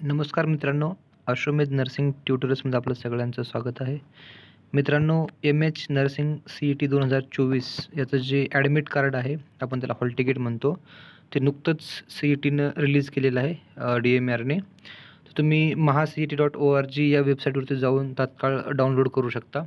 नमस्कार मित्रांनो, अश्वमेध नर्सिंग ट्युटोरियल्समध्ये आपलं सगळ्यांचं स्वागत आहे. मित्रांनो, एम.एच. Nursing CET. 2024 याचं जे ॲडमिट कार्ड आहे, आपण त्याला हॉल तिकीट म्हणतो, ते नुकतंच सी.ई.टीनं रिलीज केलेलं आहे DMRने. तर तुम्ही maha.cet.org या वेबसाईटवरती जाऊन तात्काळ डाउनलोड करू शकता.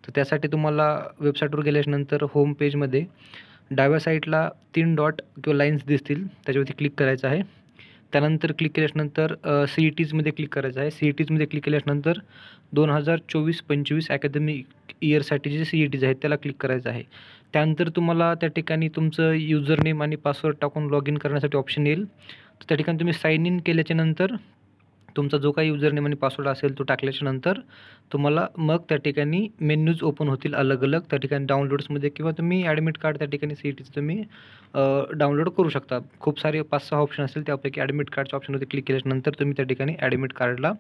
तर त्यासाठी तुम्हाला वेबसाईटवर गेल्यानंतर होम पेजमध्ये डाव्या साईडला 3 डॉट किंवा लाईन्स दिसतील, त्याच्यावरती क्लिक करायचं आहे. त्यानंतर क्लिक केल्यानंतर सी.ई.टीजमध्ये क्लिक करायचं आहे. सी.ई.टीजमध्ये क्लिक केल्यानंतर 2024-25 अकॅडमिक इयरसाठी जे सी.ई.टीज आहेत त्याला क्लिक करायचं आहे. त्यानंतर तुम्हाला त्या ठिकाणी तुमचं युजर नेम आणि पासवर्ड टाकून लॉग इन करण्यासाठी ऑप्शन येईल. तर त्या ठिकाणी तुम्ही साइन इन केल्याच्यानंतर तुमचा जो काही युजर नेम आणि पासवर्ड असेल तो टाकल्याच्यानंतर तुम्हाला मग त्या ठिकाणी मेन्यूज ओपन होतील अलग-अलग. त्या ठिकाणी डाउनलोड्समध्ये किंवा तुम्ही ॲडमिट कार्ड त्या ठिकाणी सी.ई.टीचं तुम्ही डाउनलोड करू शकता. खूप सारे 5-6 ऑप्शन असतील, त्यापैकी ॲडमिट कार्डच्या ऑप्शनवरती क्लिक केल्यानंतर तुम्ही त्या ठिकाणी ॲडमिट कार्डला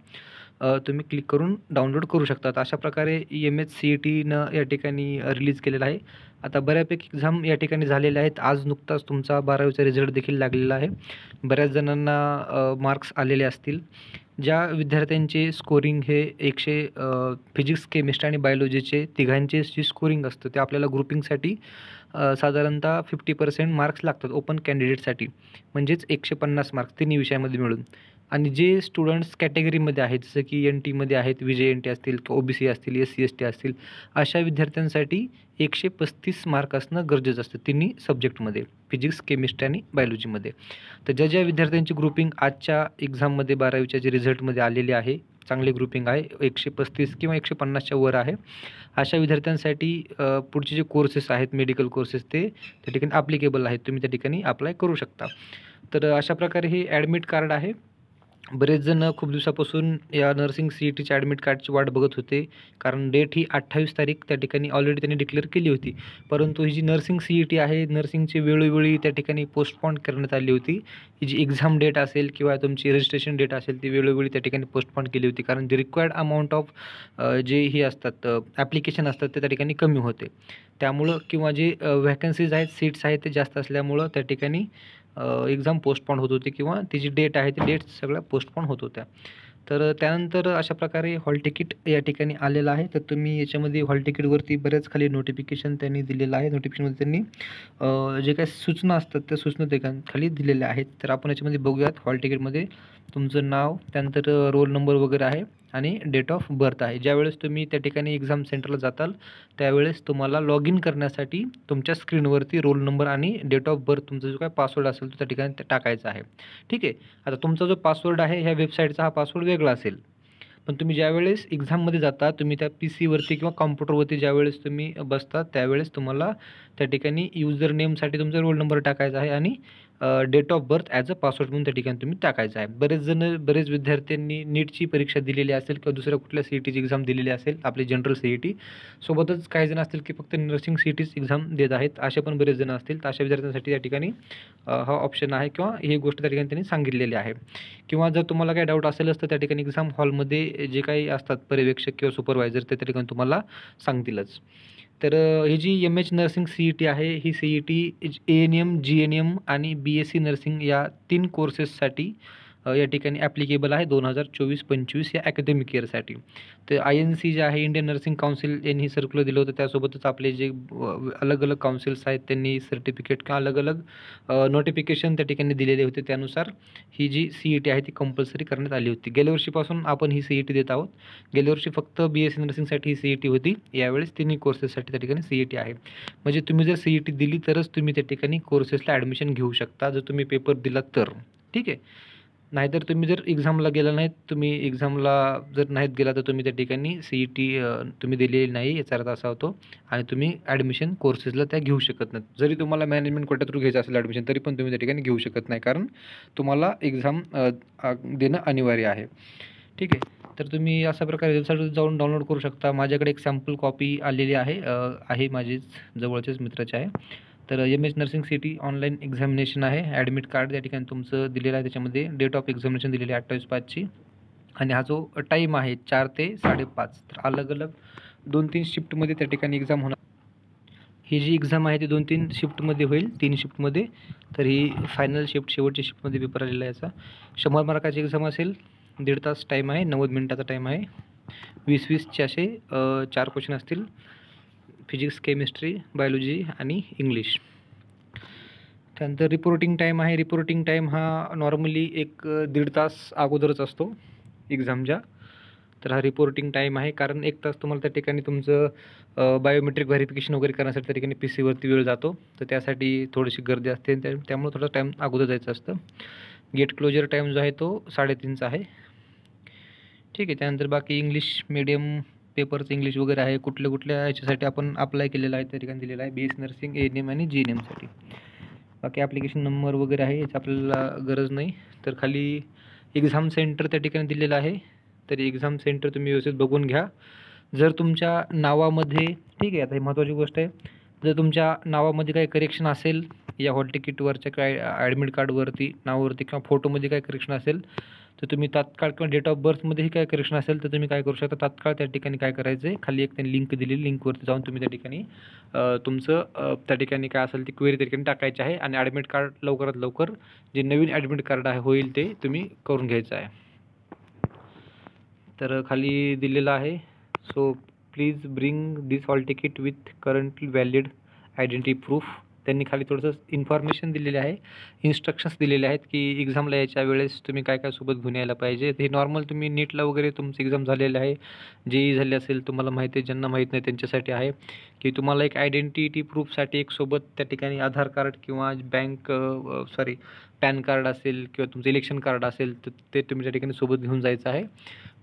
तुम्ही क्लिक करून डाउनलोड करू शकता. अशा प्रकारे एम.एच. सी.ई.टीनं या ठिकाणी रिलीज केलेलं आहे. आता बऱ्यापैकी एक्झाम या ठिकाणी झालेल्या आहेत. आज नुकताच तुमचा 12वीचा रिझल्ट देखील लागलेला आहे. बऱ्याच जणांना मार्क्स आलेले असतील. ज्या विद्यार्थ्यांचे स्कोरिंग हे 100 फिजिक्स, केमिस्ट्री आणि बायोलॉजीचे तिघांचे जे स्कोरिंग असतं ते आपल्याला ग्रुपिंगसाठी साधारणतः 50% मार्क्स लागतात ओपन कॅन्डिडेटसाठी, म्हणजेच 150 मार्क्स तिन्ही विषयामध्ये मिळून. आणि जे स्टुडंट्स कॅटेगरीमध्ये आहेत, जसं की NTमध्ये आहेत, VJ-NT असतील, OBC असतील, SC-ST असतील, अशा विद्यार्थ्यांसाठी 135 मार्क असणं गरजेचं असतं तिन्ही सब्जेक्टमध्ये, फिजिक्स, केमिस्ट्री आणि बायोलॉजीमध्ये. तर ज्या ज्या विद्यार्थ्यांची ग्रुपिंग आजच्या एक्झाममध्ये 12वीच्या जे रिझल्टमध्ये आलेली आहे, चांगली ग्रुपिंग आहे, 135 किंवा 150च्या वर आहे, अशा विद्यार्थ्यांसाठी पुढचे जे कोर्सेस आहेत, मेडिकल कोर्सेस, ते त्या ठिकाणी ॲप्लिकेबल आहेत. तुम्ही त्या ठिकाणी अप्लाय करू शकता. तर अशा प्रकारे हे ॲडमिट कार्ड आहे. बरेच जण खूप दिवसापासून या नर्सिंग सी.ई.टीच्या ॲडमिट कार्डची वाट बघत होते, कारण डेट ही 28 तारीख त्या ठिकाणी ऑलरेडी त्यांनी डिक्लेअर केली होती. परंतु ही जी नर्सिंग सी.ई.टी आहे, नर्सिंगची वेळोवेळी त्या ठिकाणी पोस्टपोन करण्यात आली होती. ही जी एक्झाम डेट असेल किंवा तुमची रजिस्ट्रेशन डेट असेल ती वेळोवेळी त्या ठिकाणी पोस्टपोन केली होती, कारण जी रिक्वायर्ड अमाऊंट ऑफ जे हे असतात ॲप्लिकेशन असतात ते त्या ठिकाणी कमी होते. त्यामुळं किंवा जे व्हॅकन्सीज आहेत, सीट्स आहेत, ते जास्त असल्यामुळं त्या ठिकाणी एक्झाम पोस्टपोन होत होती किंवा ती जी डेट आहे ती डेट्स सगळ्या पोस्टपोन होत होत्या. तर त्यानंतर अशा प्रकारे हॉल तिकीट या ठिकाणी आलेलं आहे. तर तुम्ही याच्यामध्ये हॉल तिकीटवरती बऱ्याच खाली नोटिफिकेशन त्यांनी दिलेलं आहे. नोटिफिकेशनमध्ये त्यांनी जे काही सूचना असतात त्या सूचना त्या खाली दिलेल्या आहेत. तर आपण याच्यामध्ये बघूयात. हॉल तिकीटमध्ये तुमचं नाव, त्यानंतर रोल नंबर वगैरे आहे आणि डेट ऑफ बर्थ आहे. ज्यावेळेस तुम्ही त्या ठिकाणी एक्झाम सेंटरला जाताल त्यावेळेस तुम्हाला लॉग इन करण्यासाठी तुमच्या स्क्रीनवरती रोल नंबर आणि डेट ऑफ बर्थ, तुमचा जो काही पासवर्ड असेल तो त्या ठिकाणी टाकायचा आहे. ठीक आहे. आता तुमचा जो पासवर्ड आहे ह्या वेबसाईटचा हा पासवर्ड वेगळा असेल. पण तुम्ही ज्यावेळेस एक्झाममध्ये जाता, तुम्ही त्या PCवरती किंवा कॉम्प्युटरवरती ज्यावेळेस तुम्ही बसता त्यावेळेस तुम्हाला त्या ठिकाणी युजर नेमसाठी तुमचा रोल नंबर टाकायचा आहे आणि date of birth as a password म्हणून त्या ठिकाणी तुम्ही टाकायचं आहे. बरेच विद्यार्थ्यांनी नीटची परीक्षा दिलेली असेल किंवा दुसऱ्या कुठल्या सी.ई.टीची एक्झाम दिलेली असेल, आपली जनरल सी.ई.टी. सोबतच काही जण असतील की फक्त नर्सिंग सी.ई.टीच एक्झाम देत आहेत, असे पण बरेच जण असतील. तर अशा विद्यार्थ्यांसाठी त्या ठिकाणी हा ऑप्शन आहे किंवा ही गोष्ट त्या ठिकाणी त्यांनी सांगितलेली आहे. किंवा जर तुम्हाला काही डाऊट असेलच तर त्या ठिकाणी एक्झाम हॉलमध्ये जे काही असतात पर्यवेक्षक किंवा सुपरवायझर ते त्या ठिकाणी तुम्हाला सांगतीलच. तर ही जी एम.एच. नर्सिंग सी.ई.टी आहे, ही सी.ई.टी ANM, GNM आणि BSc नर्सिंग या 3 कोर्सेससाठी या ठिकाणी ॲप्लिकेबल आहे 2024-25 या अकॅडमिक इयरसाठी. तर INC जे आहे, इंडियन नर्सिंग काउन्सिल, यांनी सर्क्युलर दिलं होतं. त्यासोबतच आपले जे अलग-अलग काउन्सिल्स आहेत त्यांनी सर्टिफिकेट किंवा अलग-अलग नोटिफिकेशन त्या ठिकाणी दिलेले होते. त्यानुसार ही जी सी.ई.टी आहे ती कंपल्सरी करण्यात आली होती. गेल्या वर्षीपासून आपण ही सी.ई.टी देत आहोत. गेल्या वर्षी फक्त BSc नर्सिंगसाठी ही सी.ई.टी होती. यावेळेस तिन्ही कोर्सेससाठी त्या ठिकाणी सी.ई.टी आहे. म्हणजे तुम्ही जर सी.ई.टी दिली तरच तुम्ही त्या ठिकाणी कोर्सेसला ॲडमिशन घेऊ शकता, जर तुम्ही पेपर दिलात तर. ठीक आहे. नाहीतर तुम्ही जर एक्झामला गेला नाहीत, तुम्ही एक्झामला जर नाहीत गेला तर तुम्ही त्या ठिकाणी सी.ई.टी तुम्ही दिलेली नाही याचा अर्थ असा होतो आणि तुम्ही ॲडमिशन कोर्सेसला त्या घेऊ शकत नाहीत. जरी तुम्हाला मॅनेजमेंट कोटा थ्रू घ्यायचं असेल ॲडमिशन तरी पण तुम्ही त्या ठिकाणी घेऊ शकत नाही, कारण तुम्हाला एक्झाम देणं अनिवार्य आहे. ठीक आहे. तर तुम्ही अशा प्रकारे वेबसाईटवर जाऊन डाउनलोड करू शकता. माझ्याकडे एक सॅम्पल कॉपी आलेली आहे माझीच जवळच्याच मित्राची आहे. तर MH. Nursing CET online examination आहे. ॲडमिट कार्ड त्या ठिकाणी तुमचं दिलेलं आहे. त्याच्यामध्ये डेट ऑफ एक्झामिनेशन दिलेली आहे 28/5ची आणि हा जो टाईम आहे 4 ते 5:30. तर अलग-अलग 2-3 शिफ्टमध्ये त्या ठिकाणी एक्झाम होणार. ही जी एक्झाम आहे ती 2-3 शिफ्टमध्ये होईल, 3 शिफ्टमध्ये. तर ही फायनल शिफ्ट, शेवटच्या शिफ्टमध्ये पेपर आलेला आहे याचा. 100 मार्काची एक्झाम असेल 1.5 तास टाईम आहे, 90 मिनिटाचा टाईम आहे. 20-20चे असे 4 क्वेश्चन असतील. फिजिक्स, केमिस्ट्री, बायोलॉजी आणि इंग्लिश. त्यानंतर रिपोर्टिंग टाईम आहे. रिपोर्टिंग टाईम हा नॉर्मली 1-1.5 तास अगोदरच असतो एक्झामच्या. तर हा रिपोर्टिंग टाईम आहे, कारण 1 तास तुम्हाला त्या ठिकाणी तुमचं बायोमेट्रिक व्हेरिफिकेशन वगैरे करण्यासाठी त्या ठिकाणी PC-वरती वेळ जातो. तर त्यासाठी थोडीशी गर्दी असते, त्यामुळे थोडा टाईम अगोदर जायचं असतं. गेट क्लोजर टाईम जो आहे तो 3:30चा आहे. ठीक आहे. त्यानंतर बाकी इंग्लिश मीडियम पेपरचं इंग्लिश वगैरे आहे. कुठल्या ह्याच्यासाठी आपण अप्लाय केलेला आहे त्या ठिकाणी दिलेला आहे. BS नर्सिंग, ANM आणि GNMसाठी. बाकी ॲप्लिकेशन नंबर वगैरे आहे, याची आपल्याला गरज नाही. तर खाली एक्झाम सेंटर त्या ठिकाणी दिलेलं आहे. तर एक्झाम सेंटर तुम्ही व्यवस्थित बघून घ्या. जर तुमच्या नावामध्ये, ठीक आहे, आता ही महत्त्वाची गोष्ट आहे, जर तुमच्या नावामध्ये काही करेक्शन असेल, या हॉल तिकीटवरच्या काय ॲडमिट कार्डवरती नावावरती किंवा फोटोमध्ये काही करेक्शन असेल, तर तुम्ही तात्काळ, किंवा डेट ऑफ बर्थमध्येही काही करेक्शन असेल तर तुम्ही काय करू शकता, तात्काळ त्या ठिकाणी काय करायचं आहे, खाली एक त्यांनी लिंक दिलेली, लिंकवरती जाऊन तुम्ही त्या ठिकाणी तुमचं त्या ठिकाणी काय असेल ती क्वेरी त्या ठिकाणी टाकायची आहे. आणि ॲडमिट कार्ड लवकरात लवकर जे नवीन ॲडमिट कार्ड आहे होईल ते तुम्ही करून घ्यायचं आहे. तर खाली दिलेलं आहे, so please bring this hall ticket with currently valid identity proof. त्यांनी खाली थोडंसं इन्फॉर्मेशन दिलेले आहे, इन्स्ट्रक्शन्स दिलेले आहेत की एक्झामला यायच्या वेळेस तुम्ही काय काय सोबत घेऊन यायला पाहिजे. हे नॉर्मल तुम्ही नीटला वगैरे तुमचं एक्झाम झालेलं आहे, JEE झाले असेल, तुम्हाला माहिती आहे, ज्यांना माहीत नाही त्यांच्यासाठी आहे की तुम्हाला एक आयडेंटिटी प्रूफसाठी एक सोबत त्या ठिकाणी आधार कार्ड किंवा पॅन कार्ड असेल किंवा तुमचं इलेक्शन कार्ड असेल तर ते तुम्ही त्या ठिकाणी सोबत घेऊन जायचं आहे.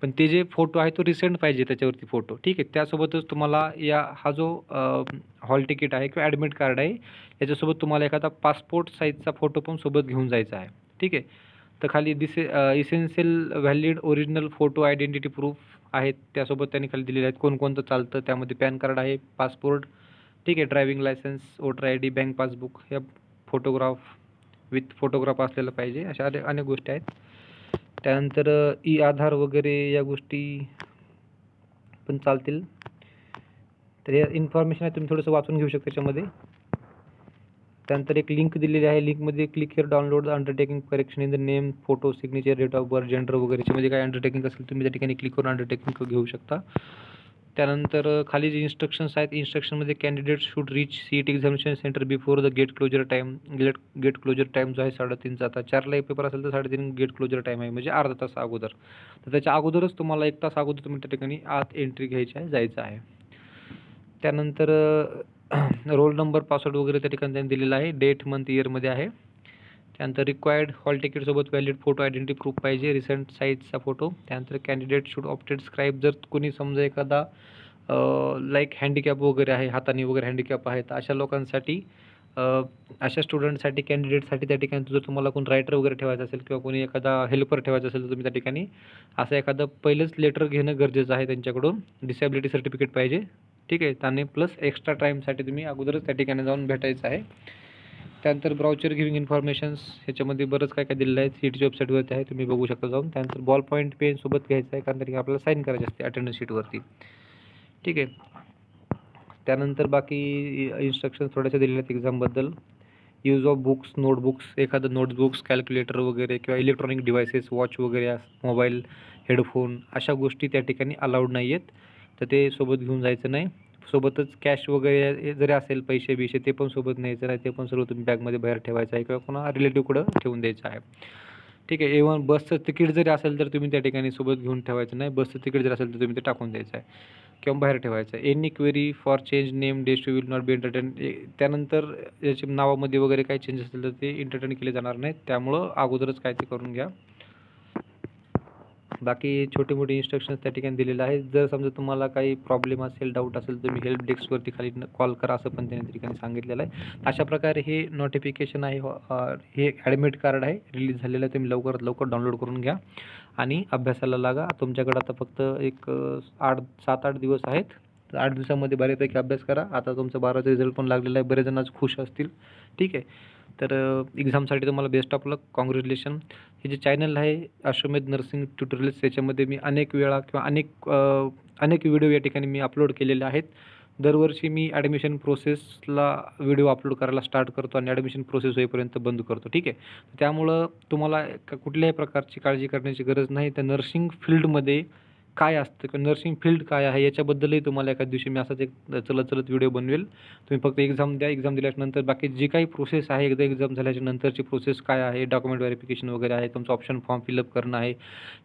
पण ते जे फोटो आहे तो रिसेंट पाहिजे त्याच्यावरती फोटो, ठीक आहे. त्यासोबतच तुम्हाला हा जो हॉल तिकीट आहे किंवा ॲडमिट कार्ड आहे याच्यासोबत तुम्हाला एखादा पासपोर्ट साईजचा फोटो पण सोबत घेऊन जायचा आहे, ठीक आहे. तर खाली essential valid original photo identity proof आहेत, त्यासोबत त्यांनी खाली दिलेले आहेत कोणकोणतं चालतं. त्यामध्ये पॅन कार्ड आहे, पासपोर्ट, ठीक आहे, driving licence, voter ID, bank passbook, या विथ फोटोग्राफ असलेलं पाहिजे, अशा अनेक गोष्टी आहेत. त्यानंतर आधार वगैरे या गोष्टी पण चालतील. तर या इन्फॉर्मेशन आहे, तुम्ही थोडंसं वाचून घेऊ शकता त्याच्यामध्ये. त्यानंतर एक लिंक दिलेली आहे, लिंकमध्ये click here download the undertaking correction in the name, photo, signature, date of birth, gender वगैरे याच्यामध्ये काय अंडरटेकिंग असेल तुम्ही त्या ठिकाणी क्लिक करून अंडरटेकिंग घेऊ शकता. त्यानंतर खाली जे इन्स्ट्रक्शन्स आहेत, इन्स्ट्रक्शनमध्ये candidate should reach CET examination centre before the gate closure time. Gate closure time जो आहे 3:30चा. आता 4ला एक पेपर असेल तर 3:30 गेट क्लोजर टाईम आहे, म्हणजे अर्धा तास अगोदर. तर त्याच्या अगोदरच तुम्हाला 1 तास अगोदर तुम्ही त्या ठिकाणी आत एंट्री घ्यायची आहे, जायचं आहे. त्यानंतर रोल नंबर, पासवर्ड वगैरे त्या ठिकाणी त्यांनी दिलेला आहे, डेट, मंथ, इयरमध्ये आहे. त्यानंतर रिक्वायर्ड हॉल तिकीटसोबत व्हॅलिड फोटो आयडेंटिटी प्रूफ पाहिजे, रिसेंट साईजचा फोटो. त्यानंतर कॅन्डिडेट शूड ऑप्टेड स्क्राईब. जर कोणी समजा एखादा लाईक हँडिकॅप वगैरे आहे, हाताने वगैरे हँडिकॅप आहे, तर अशा लोकांसाठी, अशा स्टुडंटसाठी, कॅन्डिडेटसाठी त्या ठिकाणी जर तुम्हाला कोण रायटर वगैरे ठेवायचं असेल किंवा कोणी एखादा हेल्पर ठेवायचा असेल तर तुम्ही त्या ठिकाणी असं एखादं पहिलंच लेटर घेणं गरजेचं आहे त्यांच्याकडून. डिसेबिलिटी सर्टिफिकेट पाहिजे, ठीक आहे. त्याने प्लस एक्स्ट्रा टाईमसाठी तुम्ही अगोदरच त्या ठिकाणी जाऊन भेटायचं आहे. त्यानंतर ब्राउचर गिव्हिंग इन्फॉर्मेशन्स, ह्याच्यामध्ये बरंच काय काय दिलेलं आहे, CETच्या वेबसाईटवरती आहे, तुम्ही बघू शकता जाऊन. त्यानंतर बॉल पॉईंट पेन सोबत घ्यायचं आहे, कारण तरी आपल्याला साईन करायची असते अटेंडन्स शीटवरती, ठीक आहे. त्यानंतर बाकी इन्स्ट्रक्शन्स थोड्याशा दिलेल्या आहेत एक्झामबद्दल. यूज ऑफ बुक्स, नोटबुक्स, एखादं नोटबुक्स, कॅल्क्युलेटर वगैरे किंवा इलेक्ट्रॉनिक डिव्हायसेस, वॉच वगैरे, मोबाईल, हेडफोन, अशा गोष्टी त्या ठिकाणी अलाउड नाही आहेत, तर ते सोबत घेऊन जायचं नाही. सोबतच कॅश वगैरे जरी असेल, पैसे ते पण सोबत न्यायचं नाही, ते पण सर्व तुम्ही बॅगमध्ये बाहेर ठेवायचं आहे किंवा कोणा रिलेटिव्हकडं ठेवून द्यायचं आहे, ठीक आहे. इव्हन बसचं तिकीट जरी असेल तर तुम्ही त्या ठिकाणी सोबत घेऊन ठेवायचं नाही. बसचं तिकीट जर असेल तर तुम्ही ते टाकून द्यायचं आहे किंवा बाहेर ठेवायचं आहे. Any query for change name date will not be entertain. त्यानंतर याच्या नावामध्ये वगैरे काही चेंजेस असेल तर ते एंटरटेन केले जाणार नाहीत, त्यामुळं अगोदरच काय ते करून घ्या. बाकी छोटे मोठे इन्स्ट्रक्शन्स त्या ठिकाणी दिलेले आहेत. जर समजा तुम्हाला काही प्रॉब्लेम असेल, डाऊट असेल, तुम्ही हेल्प डेस्कवरती खाली कॉल करा, असं पण त्यांनी त्या ठिकाणी सांगितलेलं आहे. अशा प्रकारे हे नोटिफिकेशन आहे, हे ॲडमिट कार्ड आहे, रिलीज झालेलं आहे. तुम्ही लवकरात लवकर डाउनलोड करून घ्या आणि अभ्यासाला लागा. तुमच्याकडे आता फक्त एक 7-8 दिवस आहेत, तर 8 दिवसामध्ये बऱ्यापैकी अभ्यास करा. आता तुमचा 12चा रिझल्ट पण लागलेला आहे, बरेच जण आज खुश असतील, ठीक आहे. तर एक्झामसाठी तुम्हाला बेस्ट ऑफ लक, कॉंग्रॅच्युलेशन. हे जे चॅनल आहे अश्वमेध नर्सिंग ट्युटोरियल्स, याच्यामध्ये मी अनेक वेळा किंवा अनेक व्हिडिओ या ठिकाणी मी अपलोड केलेले आहेत. दरवर्षी मी ॲडमिशन प्रोसेसला व्हिडिओ अपलोड करायला स्टार्ट करतो आणि ॲडमिशन प्रोसेस होईपर्यंत बंद करतो, ठीक आहे. त्यामुळं तुम्हाला कुठल्याही प्रकारची काळजी करण्याची गरज नाही. त्या नर्सिंग फील्डमध्ये काय असतं किंवा नर्सिंग फील्ड काय आहे याच्याबद्दलही तुम्हाला एखाद्या दिवशी मी असाच एक चलत व्हिडिओ बनवेल. तुम्ही फक्त एक्झाम द्या, एक्झाम दिल्याच्यानंतर बाकी जी काही प्रोसेस आहे, एकदा एक्झाम झाल्याच्या नंतरची प्रोसेस काय आहे, डॉक्युमेंट व्हेरिफिकेशन वगैरे आहे, तुमचं ऑप्शन फॉर्म फिलअप करणं आहे,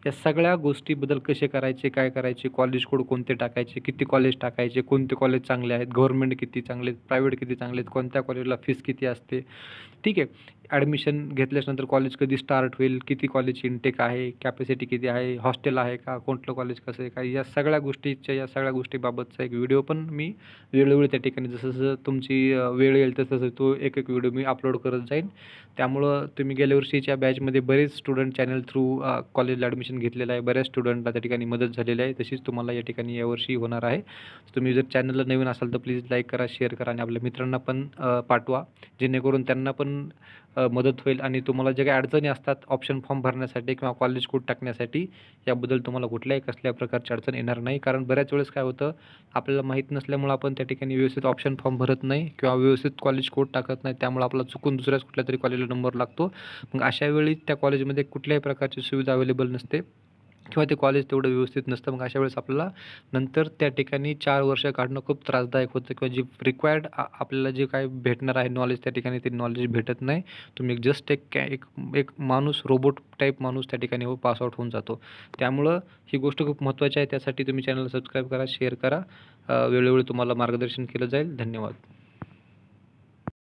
या सगळ्या गोष्टीबद्दल कसे करायचे, काय करायचे, कॉलेज कोड कोणते टाकायचे, किती कॉलेज टाकायचे, कोणते कॉलेज चांगले आहेत, गव्हर्नमेंट किती चांगले आहेत, प्रायव्हेट किती चांगले आहेत, कोणत्या कॉलेजला फीस किती असते, ठीक आहे. ॲडमिशन घेतल्याच्यानंतर कॉलेज कधी स्टार्ट होईल, किती कॉलेजची इनटेक आहे, कॅपॅसिटी किती आहे, हॉस्टेल आहे का, कोणतं कॉलेज कसं आहे काय, या सगळ्या गोष्टीबाबतचा एक व्हिडिओ पण मी वेळोवेळी त्या ठिकाणी जसं तुमची वेळ येईल तसं तो एक व्हिडिओ मी अपलोड करत जाईन. त्यामुळं तुम्ही गेल्या वर्षीच्या बॅचमध्ये बरेच स्टुडंट चॅनल थ्रू कॉलेजला ॲडमिशन घेतलेलं आहे. बऱ्याच स्टुडंटला त्या ठिकाणी मदत झालेली आहे. तशीच तुम्हाला या ठिकाणी यावर्षी होणार आहे. तुम्ही जर चॅनलला नवीन असाल तर प्लीज लाईक करा, शेअर करा आणि आपल्या मित्रांना पण पाठवा, जेणेकरून त्यांना पण मदत होईल आणि तुम्हाला जे काही अडचणी असतात ऑप्शन फॉर्म भरण्यासाठी किंवा कॉलेज कोड टाकण्यासाठी, याबद्दल तुम्हाला कुठल्याही कसल्या प्रकारची अडचण येणार नाही. कारण बऱ्याच वेळेस काय होतं, आपल्याला माहीत नसल्यामुळं आपण त्या ठिकाणी व्यवस्थित ऑप्शन फॉर्म भरत नाही किंवा व्यवस्थित कॉलेज कोड टाकत नाही. त्यामुळे आपला चुकून दुसऱ्याच कुठल्यातरी कॉलेजला नंबर लागतो. मग अशा वेळी त्या कॉलेजमध्ये कुठल्याही प्रकारची सुविधा अवेलेबल नसते किंवा ते कॉलेज तेवढं व्यवस्थित नसतं. मग अशा वेळेस आपल्याला नंतर त्या ठिकाणी 4 वर्ष काढणं खूप त्रासदायक होतं किंवा जी रिक्वायर्ड आपल्याला जे काय भेटणार आहे नॉलेज, त्या ठिकाणी ते नॉलेज भेटत नाही. तुम्ही जस्ट एक माणूस, रोबोट टाईप माणूस त्या ठिकाणी पासआउट होऊन जातो. त्यामुळं ही गोष्ट खूप महत्त्वाची आहे. त्यासाठी तुम्ही चॅनलला सबस्क्राईब करा, शेअर करा. वेळोवेळी तुम्हाला मार्गदर्शन केलं जाईल. धन्यवाद.